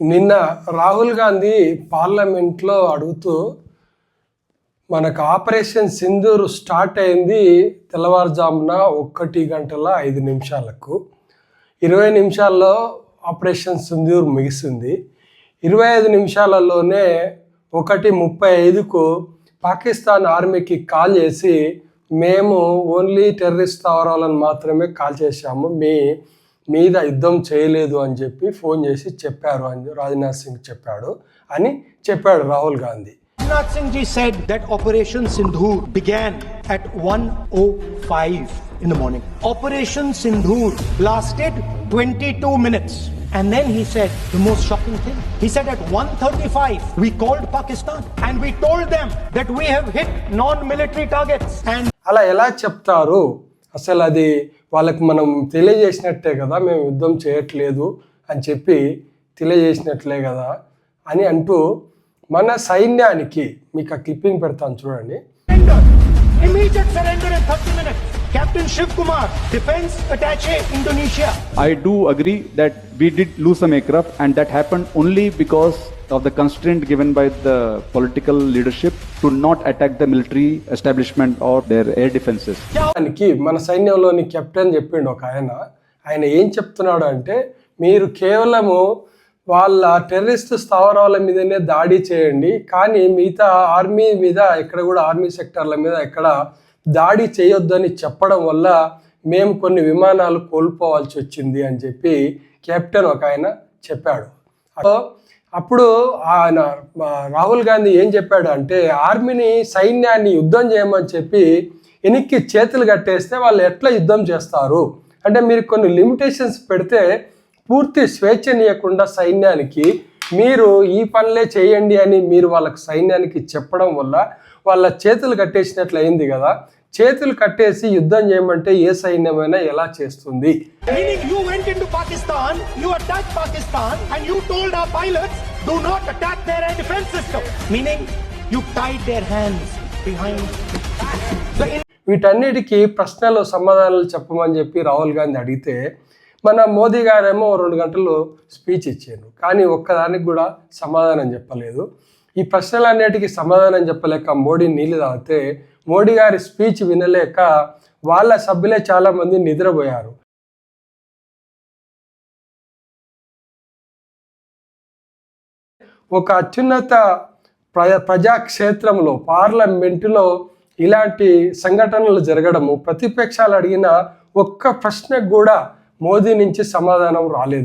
నిన్న రాహుల్ గాంధీ పార్లమెంట్లో అడుగుతూ మనకు ఆపరేషన్ సింధూర్ స్టార్ట్ అయింది తెల్లవారుజామున 1:05 20 నిమిషాల్లో ఆపరేషన్ సింధూర్ ముగిసింది. 25 నిమిషాలలోనే 1:35కు పాకిస్తాన్ ఆర్మీకి కాల్ చేసి మేము ఓన్లీ టెర్రరిస్ట్ స్థావరాలను మాత్రమే కాల్ చేశాము, మీద యుద్ధం చేయలేదు అని చెప్పి ఫోన్ చేసి చెప్పారు అని రాజ్నాథ్ సింగ్ చెప్పాడు Rahul Gandhi. Rajnath Singh ji said that Operation Sindhur began at 1:05 in the morning. Operation Sindhur lasted 22 minutes. And then he said the most shocking thing. He said at 1:35 we called Pakistan and we told them that we have hit non-military targets. And అలా ఎలా చెప్తారు? అసలు అది వాళ్ళకి మనం తెలియజేసినట్టే కదా, మేము యుద్ధం చేయట్లేదు అని చెప్పి తెలియజేసినట్లే కదా అని అంటూ మన సైన్యానికి మీకు ఆ క్లిప్పింగ్ పెడతాను చూడండి. Immediate surrender in 30 minutes. Captain Shiv Kumar, Defense Attaché, Indonesia. I do agree that we did lose some aircraft and that happened only because of the constraint given by the political leadership to not attack the military establishment or their air defenses. మన సైన్యంలోని captain చెప్పిండు ఒక ఆయన ఏం చెప్తున్నాడు అంటే, మీరు కేవలము వాళ్ళ టెర్రరిస్ట్ స్థావరాల మీదనే దాడి చేయండి, కానీ మిగతా ఆర్మీ మీద ఎక్కడ కూడా ఆర్మీ సెక్టర్ల మీద ఎక్కడ దాడి చేయొద్దని చెప్పడం వల్ల మేము కొన్ని విమానాలు కోల్పోవాల్సి వచ్చింది అని చెప్పి కెప్టెన్ ఒక చెప్పాడు. అప్పుడు ఆయన రాహుల్ గాంధీ ఏం చెప్పాడు అంటే, ఆర్మీని సైన్యాన్ని యుద్ధం చేయమని చెప్పి వెనక్కి చేతులు కట్టేస్తే వాళ్ళు ఎట్లా యుద్ధం చేస్తారు అంటే, మీరు కొన్ని లిమిటేషన్స్ పెడితే పూర్తి స్వేచ్ఛనీయకుండా సైన్యానికి మీరు ఈ పనులే చేయండి అని మీరు వాళ్ళకి సైన్యానికి చెప్పడం వల్ల వాళ్ళ చేతులు కట్టేసినట్లు అయింది కదా. చేతులు కట్టేసి యుద్ధం చేయమంటే ఏ సైన్యమైనా ఎలా చేస్తుంది? You went into Pakistan, you attacked Pakistan and you told our pilots do not attack their air defense system, meaning you tied their hands behind the వీటన్నిటికీ ప్రశ్నలు సమాధానాలు చెప్పమని చెప్పి రాహుల్ గాంధీ అడిగితే మన మోదీ గారేమో 2 గంటలు స్పీచ్ ఇచ్చారు, కానీ ఒక్కదానికి కూడా సమాధానం చెప్పలేదు. ఈ ప్రశ్నలన్నిటికీ సమాధానం చెప్పలేక మోడీ నీళ్ళు తాగితే మోడీ గారి స్పీచ్ వినలేక వాళ్ళ సభ్యులే చాలామంది నిద్రపోయారు. ఒక అత్యున్నత ప్రజాక్షేత్రంలో పార్లమెంటులో ఇలాంటి సంఘటనలు జరగడము, ప్రతిపక్షాలు అడిగిన ఒక్క ప్రశ్నకు కూడా మోదీ నుంచి సమాధానం రాలేదు.